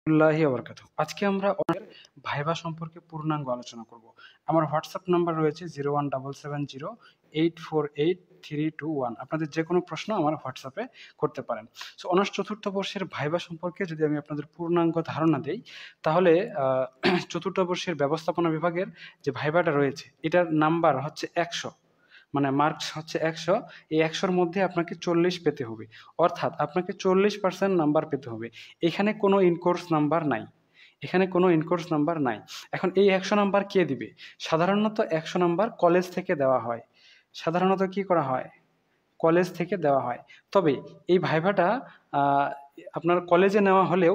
আল্লাহি ওয়া বারাকাতুহু। আজকে আমরা ভাইবা সম্পর্কে পূর্ণাঙ্গ আলোচনা করব। আমার হোয়াটসঅ্যাপ নাম্বার রয়েছে 01770848321। আপনাদের যে কোনো প্রশ্ন আমার হোয়াটসঅ্যাপে করতে পারেন। সো অনার্স চতুর্থ বর্ষের ভাইবা সম্পর্কে যদি আমি আপনাদের পূর্ণাঙ্গ ধারণা দেই, তাহলে চতুর্থ বর্ষের ব্যবস্থাপনা বিভাগের যে ভাইবাটা রয়েছে, এটার নাম্বার হচ্ছে ১০০। মানে মার্কস হচ্ছে ১০০। এই ১০০-র মধ্যে আপনাকে ৪০ পেতে হবে। অর্থাৎ আপনাকে ৪০% নাম্বার পেতে হবে। এখানে কোনো ইনকোর্স নাম্বার নাই। এখানে কোনো ইনকোর্স নাম্বার নাই। এখন এই ১০০ নাম্বার কে দিবে? সাধারণত ১০০ নাম্বার কলেজ থেকে দেওয়া হয়। সাধারণত কি করা হয়? কলেজ থেকে দেওয়া হয়। তবে এই ভাইভাটা আ আপনার কলেজে নেওয়া হলেও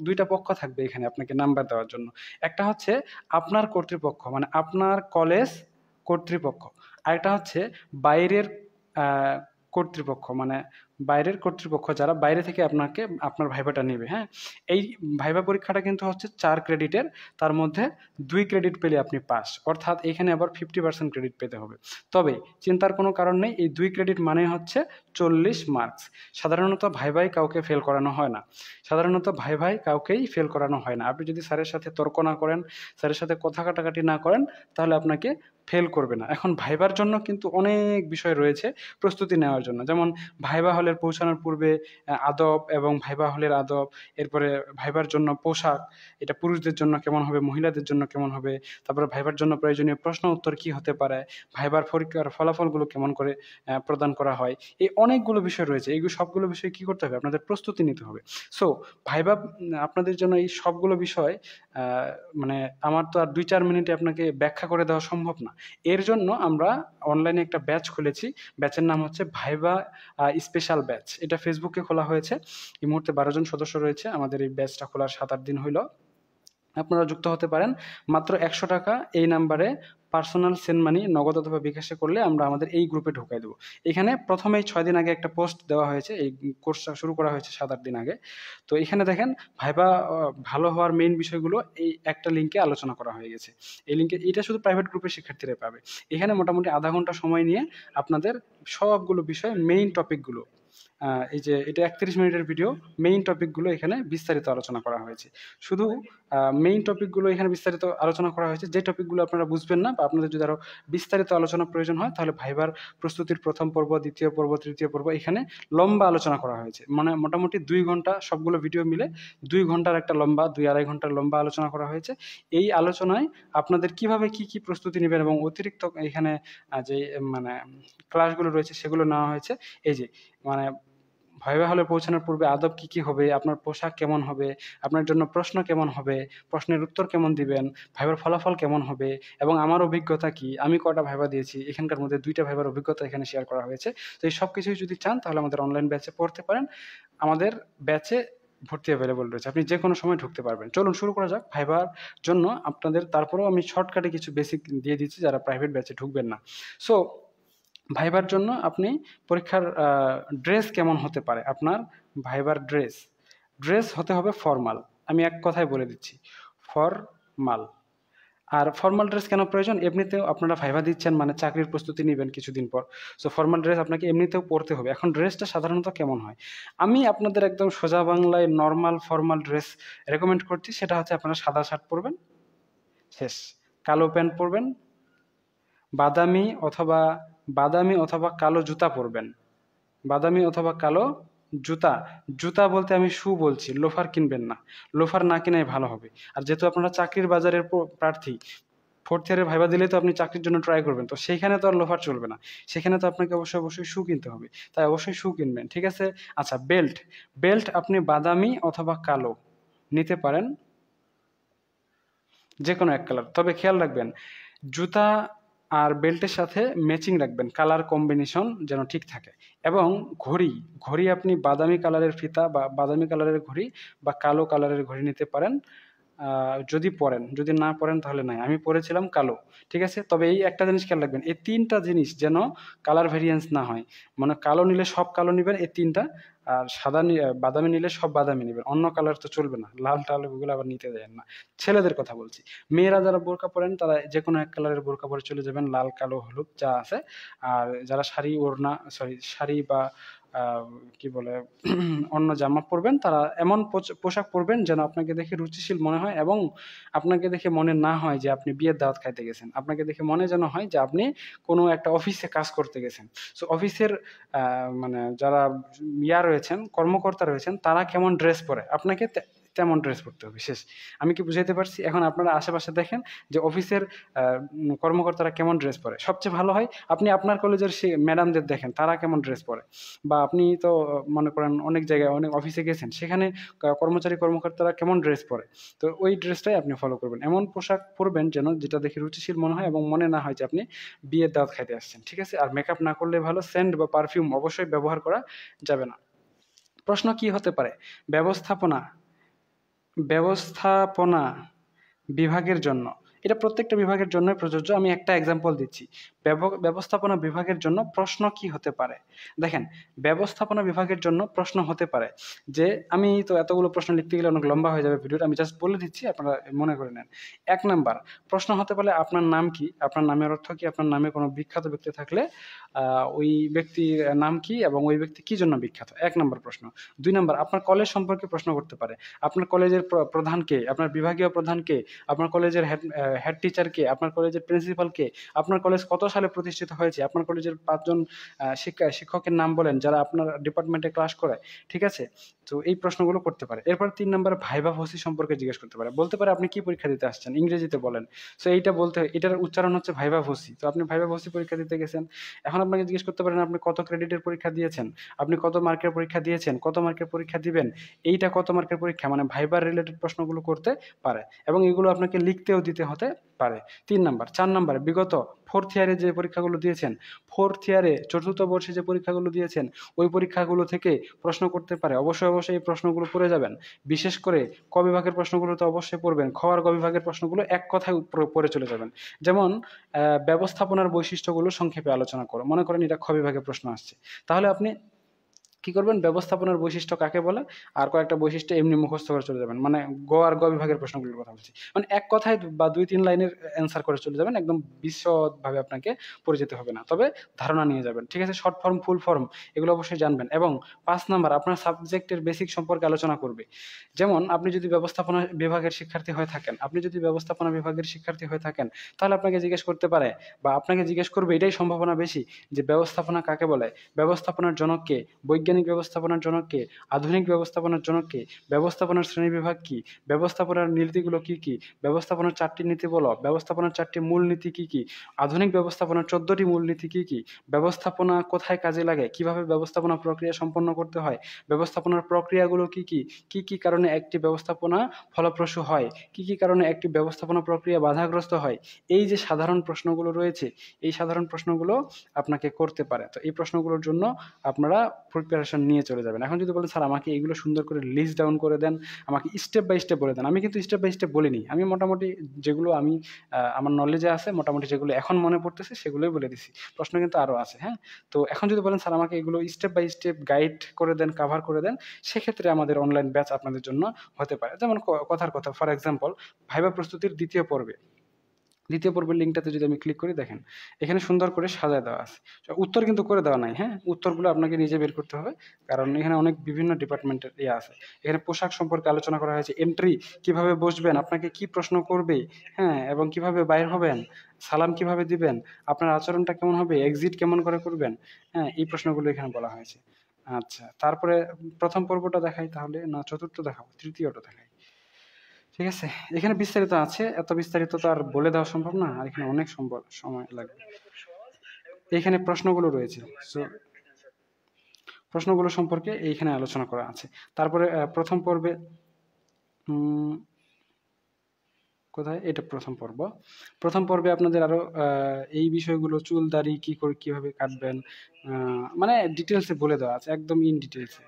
২টা পক্ষ থাকবে এখানে আপনাকে নাম্বার দেওয়ার জন্য। একটা হচ্ছে আপনার কর্তৃপক্ষ, মানে আপনার কলেজ কর্তৃপক্ষ। আরেকটা হচ্ছে বাইরের আ কর্তৃপক্ষ, মানে বাইরের কর্তৃপক্ষ যারা বাইরে থেকে আপনার ভাইভাটা নেবে, হ্যাঁ? এই ভাইভা পরীক্ষাটা কিন্তু হচ্ছে ৪ ক্রেডিটের। তার মধ্যে ২ ক্রেডিট পেলে আপনি পাস। অর্থাৎ এখানে আবার 50% ক্রেডিট পেতে হবে। তবে চিন্তার কোনো কারণ নেই। এই ২ ক্রেডিট মানে হচ্ছে ৪০ মার্কস। সাধারণত ভাইভায় কাউকে ফেল করানো হয় না। সাধারণত ভাইভায় কাউকেই ফেল করানো হয় না। আপনি যদি স্যারের সাথে তর্ক না করেন, স্যারের সাথে কথা কাটাকাটি না করেন, তাহলে আপনাকে ফেল করবে না। এখন ভাইবার জন্য কিন্তু অনেক বিষয় রয়েছে প্রস্তুতি নেওয়ার জন্য। যেমন ভাইবা হলের পৌঁছানোর পূর্বে আদব এবং ভাইবা হলের আদব, এরপরে ভাইবার জন্য পোশাক, এটা পুরুষদের জন্য কেমন হবে, মহিলাদের জন্য কেমন হবে, তারপরে ভাইবার জন্য প্রয়োজনীয় প্রশ্ন উত্তর কি হতে পারে, ভাইবার পরীক্ষার ফলাফলগুলো কেমন করে প্রদান করা হয়। এই অনেকগুলো বিষয় রয়েছে। এইগুলো সবগুলো বিষয় কি করতে হবে? আপনাদের প্রস্তুতি নিতে হবে। সো ভাইবা আপনাদের জন্য এই সবগুলো বিষয় আ মানে আমার তো আর ২-৪ মিনিটে আপনাকে ব্যাখ্যা করে দেওয়া সম্ভব না। এর জন্য আমরা অনলাইনে একটা ব্যাচ খুলেছি। ব্যাচের নাম হচ্ছে ভাইবা স্পেশাল ব্যাচ। এটা ফেসবুকে খোলা হয়েছে। এই মুহূর্তে ১২ জন সদস্য রয়েছে। আমাদের এই ব্যাচটা খোলার ৭-৮ দিন হইল। আপনারা যুক্ত হতে পারেন। মাত্র ৳১০০ এই নাম্বারে পার্সোনাল সেন্ড মানি নগদ অথবা বিকাশে করলে আমরা আমাদের এই গ্রুপে ঢুকাই দেব। এখানে ১ম এই ৬ দিন আগে একটা পোস্ট দেওয়া হয়েছে। এই কোর্সটা শুরু করা হয়েছে ৭-৮ দিন আগে। তো এখানে দেখেন ভাইবা ভালো হওয়ার মেইন বিষয়গুলো এই একটা লিঙ্কে আলোচনা করা হয়ে গেছে। এই লিঙ্কে এটা শুধু প্রাইভেট গ্রুপের শিক্ষার্থীরাই পাবে। এখানে মোটামুটি আধা ঘন্টা সময় নিয়ে আপনাদের সবগুলো বিষয় মেইন টপিকগুলো, এই যে এটা ৩১ মিনিটের ভিডিও, মেইন টপিকগুলো এখানে বিস্তারিত আলোচনা করা হয়েছে। শুধু মেইন টপিকগুলো এখানে বিস্তারিত আলোচনা করা হয়েছে। যে টপিকগুলো আপনারা বুঝবেন না বা আপনাদের যদি আরো বিস্তারিত আলোচনা প্রয়োজন হয়, তাহলে ভাইবার প্রস্তুতির ১ম পর্ব, ২য় পর্ব, ৩য় পর্ব এখানে লম্বা আলোচনা করা হয়েছে। মানে মোটামুটি ২ ঘন্টা সবগুলো ভিডিও মিলে ২ ঘন্টার একটা লম্বা, ২-২.৫ ঘন্টার লম্বা আলোচনা করা হয়েছে। এই আলোচনায় আপনাদের কিভাবে কি প্রস্তুতি নিবেন এবং অতিরিক্ত এখানে যে মানে ক্লাসগুলো রয়েছে সেগুলো নেওয়া হয়েছে। এই যে মানে ভাইভা হলে পৌঁছানোর পূর্বে আদব কি হবে, আপনার পোশাক কেমন হবে, আপনার জন্য প্রশ্ন কেমন হবে, প্রশ্নের উত্তর কেমন দিবেন, ভাইবার ফলাফল কেমন হবে এবং আমার অভিজ্ঞতা কি, আমি কয়টা ভাইভা দিয়েছি, এখানকার মধ্যে ২ টা ভাইবার অভিজ্ঞতা এখানে শেয়ার করা হয়েছে। তো এই সবকিছুই যদি চান তাহলে আমাদের অনলাইন ব্যাচে পড়তে পারেন। আমাদের ব্যাচে ভর্তি এভেইলেবল রয়েছে। আপনি যেকোনো সময় ঢুকতে পারবেন। চলুন শুরু করা যাক। ভাইবার জন্য আপনাদের তারপরেও আমি শর্টকাটে কিছু বেসিক দিয়ে দিচ্ছি যারা প্রাইভেট ব্যাচে ঢুকবেন না। সো ভাইবার জন্য আপনি পরীক্ষার ড্রেস কেমন হতে পারে? আপনার ভাইবার ড্রেস হতে হবে ফরমাল। আমি এক কথায় বলে দিচ্ছি, ফরমাল। আর ফরমাল ড্রেস কেন প্রয়োজন? এমনিতেও আপনারা ভাইভা দিচ্ছেন মানে চাকরির প্রস্তুতি নিবেন কিছুদিন পর। সো ফরমাল ড্রেস আপনাকে এমনিতেও পড়তে হবে। এখন ড্রেসটা সাধারণত কেমন হয়? আমি আপনাদের একদম সোজা বাংলায় নরমাল ফরমাল ড্রেস রেকমেন্ড করছি। সেটা হচ্ছে আপনারা সাদা শার্ট পরবেন, শেষ। কালো প্যান্ট পরবেন, বাদামি অথবা বাদামি অথবা কালো জুতা পরবেন। বাদামি অথবা কালো জুতা। জুতা বলতে আমি শু বলছি, লোফার কিনবেন না। লোফার না কেনাই ভালো হবে। আর যেহেতু আপনারা চাকরির বাজারের প্রার্থী, 4th ইয়ারে ভাইবা দিলেই তো আপনি চাকরির জন্য ট্রাই করবেন। তো সেইখানে তো আর লোফার চলবে না। সেখানে তো আপনাকে অবশ্যই শু কিনতে হবে। তাই অবশ্যই শু কিনবেন। ঠিক আছে? আচ্ছা বেল্ট আপনি বাদামি অথবা কালো নিতে পারেন। যেকোনো এক কালার। তবে খেয়াল রাখবেন জুতা আর বেল্টের সাথে ম্যাচিং রাখবেন। কালার কম্বিনেশন যেন ঠিক থাকে। এবং ঘড়ি আপনি বাদামি কালারের ফিতা বা বাদামি কালারের ঘড়ি বা কালো কালারের ঘড়ি নিতে পারেন। যদি পরেন, যদি না পরেন তাহলে নাই। আমি পরেছিলাম কালো। ঠিক আছে? তবে এই একটা জিনিস খেয়াল রাখবেন। এই ৩ টা জিনিস যেন কালার ভেরিয়েন্স না হয়। মানে কালো নিলে সব কালো নিবেন এই ৩ টা। আর বাদামি নিলে সব বাদামি নিবেন। অন্য কালার তো চলবে না। লাল-টাল ওগুলো আবার নিতে যায়েন না। ছেলেদের কথা বলছি। মেয়েরা যারা বোরকা পরেন তারা যেকোনো এক কালারের বোরকা পরে চলে যাবেন। লাল, কালো, হলুদ যা আছে। আর যারা শাড়ি বা কি বলে অন্য জামা পরবেন, তারা এমন পোশাক পরবেন যেন আপনাকে দেখে রুচিশীল মনে হয় এবং আপনাকে দেখে মনে না হয় যে আপনি বিয়ের দাওয়াত খাইতে গেছেন। আপনাকে দেখে মনে যেন হয় যে আপনি কোনো একটা অফিসে কাজ করতে গেছেন। সো অফিসের মানে যারা রয়েছেন, কর্মকর্তা রয়েছেন, তারা কেমন ড্রেস পরে আপনাকে তেমন ড্রেস পরতে হবে। শেষ। আমি কি বুঝাইতে পারছি? এখন আপনারা আশেপাশে দেখেন যে অফিসের কর্মকর্তারা কেমন ড্রেস পরে। সবচেয়ে ভালো হয় আপনি আপনার কলেজের সে ম্যাডামদের দেখেন তারা কেমন ড্রেস পরে, বা আপনি তো মনে করেন অনেক জায়গায় অনেক অফিসে গেছেন, সেখানে কর্মচারী কর্মকর্তারা কেমন ড্রেস পরে, তো ওই ড্রেসটাই আপনি ফলো করবেন। এমন পোশাক পরবেন যেন যেটা দেখে রুচিশীল মনে হয় এবং মনে না হয় যে আপনি বিয়ের দাওয়াত খাইতে আসছেন। ঠিক আছে? আর মেকআপ না করলে ভালো, সেন্ট বা পারফিউম অবশ্যই ব্যবহার করা যাবে না। প্রশ্ন কি হতে পারে? ব্যবস্থাপনা ব্যবস্থাপনা বিভাগের জন্য, এটা প্রত্যেকটা বিভাগের জন্যই প্রযোজ্য। আমি একটা এক্সাম্পল দিচ্ছি। ব্যবস্থাপনা বিভাগের জন্য প্রশ্ন কি হতে পারে? দেখেন, ব্যবস্থাপনা বিভাগের জন্য প্রশ্ন হতে পারে যে, আমি তো এতগুলো প্রশ্ন লিখতে গেলে অনেক লম্বা হয়ে যাবে ভিডিওটা, আমি জাস্ট বলে দিচ্ছি, আপনারা মনে করে নেন। ১ নাম্বার প্রশ্ন হতে পারে, আপনার নাম কি? আপনার নামের অর্থ কি? আপনার নামে কোনো বিখ্যাত ব্যক্তি থাকলে ওই ব্যক্তির নাম কি এবং ওই ব্যক্তি কি জন্য বিখ্যাত? ১ নাম্বার প্রশ্ন। ২ নাম্বার, আপনার কলেজ সম্পর্কে প্রশ্ন করতে পারে। আপনার কলেজের প্রধান কে? আপনার বিভাগীয় প্রধান কে? আপনার কলেজের হেড টিচার কে? আপনার কলেজের প্রিন্সিপাল কে? আপনার কলেজ কত সালে প্রতিষ্ঠিত হয়েছে? আপনার কলেজের ৫ জন শিক্ষকের নাম বলেন যারা আপনার ডিপার্টমেন্টে ক্লাস করায়। ঠিক আছে? তো এই প্রশ্নগুলো করতে পারে। এরপর ৩ নাম্বার ভাইবা ভসি সম্পর্কে জিজ্ঞেস করতে পারে। বলতে পারে আপনি কি পরীক্ষা দিতে আসছেন? ইংরেজিতে বলেন। সো এইটা বলতে হয়, এটার উচ্চারণ হচ্ছে ভাইবা ভসি। তো আপনি ভাইবা ভসি পরীক্ষা দিতে গেছেন। এখন আপনাকে জিজ্ঞেস করতে পারেন আপনি কত ক্রেডিটের পরীক্ষা দিয়েছেন? আপনি কত মার্কের পরীক্ষা দিয়েছেন? কত মার্কের পরীক্ষা দিবেন? এইটা কত মার্কের পরীক্ষা? মানে ভাইবার রিলেটেড প্রশ্নগুলো করতে পারে এবং এগুলো আপনাকে লিখতেও দিতে হতে পারে। ৩ নাম্বার। ৪ নাম্বার, বিগত 4th ইয়ারে যে পরীক্ষাগুলো দিয়েছেন, 4th ইয়ারে ৪র্থ বর্ষে যে পরীক্ষাগুলো দিয়েছেন, ওই পরীক্ষাগুলো থেকে প্রশ্ন করতে পারে। অবশ্যই এই প্রশ্নগুলো পড়ে যাবেন। বিশেষ করে ক বিভাগের প্রশ্নগুলো তো অবশ্যই পড়বেন। খ আর গ বিভাগের প্রশ্নগুলো এক কথায় পড়ে চলে যাবেন। যেমন ব্যবস্থাপনার বৈশিষ্ট্যগুলো সংক্ষেপে আলোচনা করো। মনে করেন এটা খ বিভাগের প্রশ্ন আসছে। তাহলে আপনি কি করবেন? ব্যবস্থাপনার বৈশিষ্ট্য কাকে বলে? আর কয়েকটা বৈশিষ্ট্য এমনি মুখস্থ করে চলে যাবেন। মানে গ আর গ বিভাগের প্রশ্নগুলোর কথা বলছি। মানে এক কথায় বা ২-৩ লাইনের অ্যান্সার করে চলে যাবেন। একদম বিশদভাবে আপনাকে পড়ে যেতে হবে না। তবে ধারণা নিয়ে যাবেন। ঠিক আছে? শর্ট ফর্ম, ফুল ফর্ম এগুলো অবশ্যই জানবেন। এবং ৫ নাম্বার আপনার সাবজেক্টের বেসিক সম্পর্কে আলোচনা করবে। যেমন আপনি যদি ব্যবস্থাপনা বিভাগের শিক্ষার্থী হয়ে থাকেন, তাহলে আপনাকে জিজ্ঞেস করতে পারে বা আপনাকে জিজ্ঞেস করবে, এটাই সম্ভাবনা বেশি যে ব্যবস্থাপনা কাকে বলে? ব্যবস্থাপনার জনক কে? বৈজ্ঞানিক ব্যবস্থাপনার জনক কে? আধুনিক ব্যবস্থাপনার জনক কে? ব্যবস্থাপনার শ্রেণীবিভাগ কি? ব্যবস্থাপনার নীতিগুলো কি কি? ব্যবস্থাপনার ৪টি নীতি বলো। ব্যবস্থাপনার ৪টি মূলনীতি কি কি? আধুনিক ব্যবস্থাপনার ১৪টি মূলনীতি কি কি? ব্যবস্থাপনা কোথায় কাজে লাগে? কিভাবে ব্যবস্থাপনা প্রক্রিয়া সম্পন্ন করতে হয়? ব্যবস্থাপনার প্রক্রিয়াগুলো কি কি? কি কি কারণে একটি ব্যবস্থাপনা ফলপ্রসূ হয়? কি কি কারণে একটি ব্যবস্থাপনা প্রক্রিয়া বাধাগ্রস্ত হয়? এই যে সাধারণ প্রশ্নগুলো রয়েছে, এই সাধারণ প্রশ্নগুলো আপনাকে করতে পারে। তো এই প্রশ্নগুলোর জন্য আপনারা প্রিপারেশন নিয়ে চলে যাবেন। এখন যদি বলেন স্যার আমাকে এগুলো সুন্দর করে লিস্ট ডাউন করে দেন, আমাকে স্টেপ বাই স্টেপ বলে দেন। আমি কিন্তু স্টেপ বাই স্টেপ বলিনি। আমি মোটামুটি যেগুলো আমি আমার নলেজে আছে, মোটামুটি যেগুলো এখন মনে পড়তেছে সেগুলোই বলে দিছি। প্রশ্ন কিন্তু আরো আছে, হ্যাঁ? তো এখন যদি বলেন স্যার আমাকে এগুলো স্টেপ বাই স্টেপ গাইড করে দেন, কভার করে দেন, সেক্ষেত্রে আমাদের অনলাইন ব্যাচ আপনাদের জন্য হতে পারে। যেমন কথার কথা, ফর এক্সাম্পল ভাইবা প্রস্তুতির ২য় পর্বের লিঙ্কটাতে যদি আমি ক্লিক করি, দেখেন এখানে সুন্দর করে সাজায় দেওয়া আছে। উত্তর কিন্তু করে দেওয়া নাই, হ্যাঁ? উত্তরগুলো আপনাকে নিজে বের করতে হবে, কারণ এখানে অনেক বিভিন্ন ডিপার্টমেন্টের আছে। এখানে পোশাক সম্পর্কে আলোচনা করা হয়েছে, এন্ট্রি কিভাবে বসবেন, আপনাকে কি প্রশ্ন করবে, হ্যাঁ, এবং কিভাবে বাইর হবেন, সালাম কিভাবে দিবেন, আপনার আচরণটা কেমন হবে, এক্সিট কেমন করে করবেন, হ্যাঁ, এই প্রশ্নগুলো এখানে বলা হয়েছে। আচ্ছা, তারপরে প্রথম পর্বটা দেখাই তাহলে, না চতুর্থ দেখাবো, তৃতীয়টা দেখাই। ঠিক আছে? এখানে বিস্তারিত আছে। এত বিস্তারিত তো আর বলে দেওয়া সম্ভব না। আর এখানে অনেক সময় লাগবে। এখানে প্রশ্নগুলো রয়েছে। সো প্রশ্নগুলো সম্পর্কে এইখানে আলোচনা করা আছে। তারপরে প্রথম পর্বে কোথায়? এটা প্রথম পর্ব। প্রথম পর্বে আপনাদের আরো এই বিষয়গুলো, চুল দাড়ি কিভাবে কাটবেন, মানে ডিটেইলসে বলে দেওয়া আছে, একদম ইন ডিটেইলসে।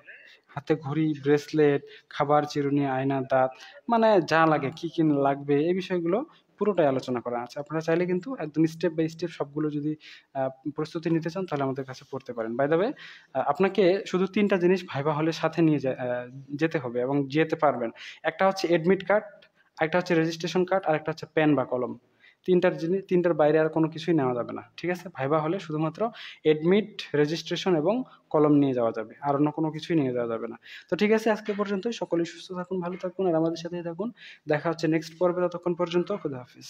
হাতে ঘড়ি, ব্রেসলেট, খাবার, চিরুনি, আয়না, দাঁত, মানে যা লাগে কি লাগবে এই বিষয়গুলো পুরোটাই আলোচনা করা আছে। আপনারা চাইলে কিন্তু একদম স্টেপ বাই স্টেপ সবগুলো যদি প্রস্তুতি নিতে চান তাহলে আমাদের কাছে পড়তে পারেন। বাই দ্য ওয়ে, আপনাকে শুধু ৩টা জিনিস ভাইবা হলের সাথে নিয়ে যেতে হবে এবং যেতে পারবেন। একটা হচ্ছে এডমিট কার্ড, আরেকটা হচ্ছে রেজিস্ট্রেশন কার্ড, আরেকটা হচ্ছে পেন বা কলম। তিনটার বাইরে আর কোনো কিছুই নেওয়া যাবে না, ঠিক আছে? ভাইবা হলে শুধুমাত্র এডমিট, রেজিস্ট্রেশন এবং কলম নিয়ে যাওয়া যাবে, আর অন্য কোনো কিছুই নিয়ে যাওয়া যাবে না। তো ঠিক আছে, আজকে পর্যন্তই। সকলেই সুস্থ থাকুন, ভালো থাকুন, আর আমাদের সাথেই থাকুন। দেখা হচ্ছে নেক্সট পর্বে। ততক্ষণ পর্যন্ত খুদা হাফিজ।